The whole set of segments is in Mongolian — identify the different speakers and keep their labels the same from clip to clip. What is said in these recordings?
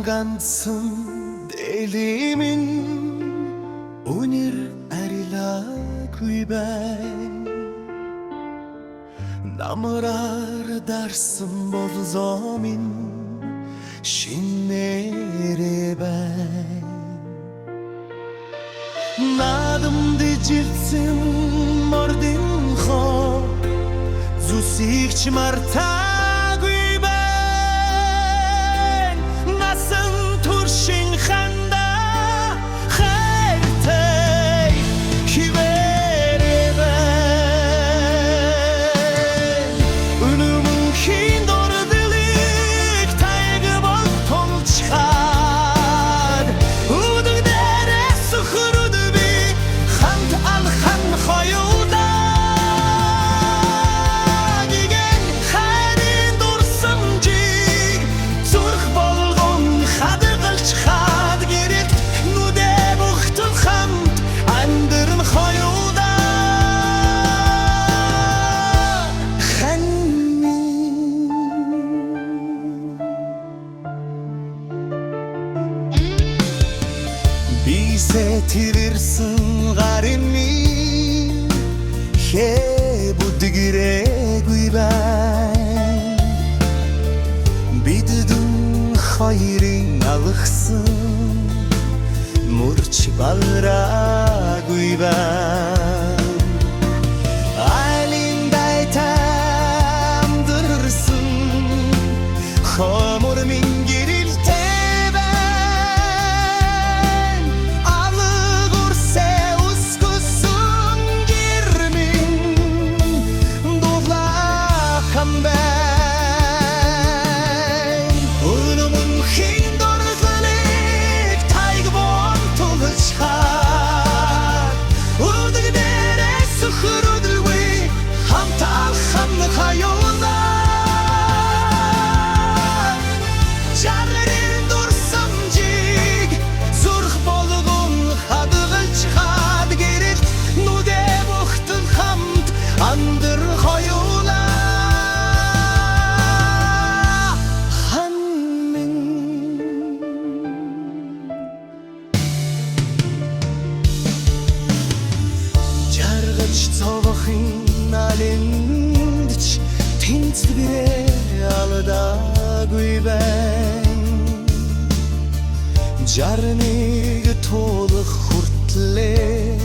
Speaker 1: Ганцхан дэлимин өнөр арилаагүй байна. Намраар дарсан болзоо минь шинээрээ байна. Надамд жилсэн мордын хоо зүсийг ч мартаагүй байна. Насан туршин ханда хайртай хивээрээ байна. Үнэмэн хин дордылыг тайга бол тулчхаад үдэг дээрээс сөхөрөд би хамт алхан хоёуда нэгэн хайрын дурсамжийг зүрх болгон хадгалчхаад гэрэлт нүдэ бүхтэл хамт амьдран хоёуда Бисе тэрэрсэн гарын минь хээ бүдгэрээгүй байна. Бид дун хоёрын алгсан мөрч балраагүй байна. Айлын байтам дөрсөн хомор минь гэрэлтэй байна. Алг урсэ үскүсэн гэр минь дулаахан байна. Үнэмэн хин дордолыг тайг бон тулчхаад үдэг дээрээс сөхөрөдөлгүй хамт алхан хоёулаа жаргарын дурсамжийг зүрх болгон хадгалчхаад гэрэлт нүдэ бүхтэл хамт андар хоёулаа жаргаж цовхын алиндч тэнцвэрээ алдаагүй байна. Жарныг туулах хүртлээ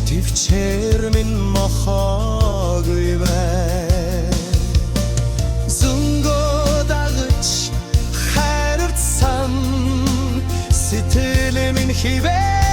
Speaker 1: төвчээр минь мохоогүй байна. Зүнгөө дагаж хайрцсан сэтгэл минь хивээ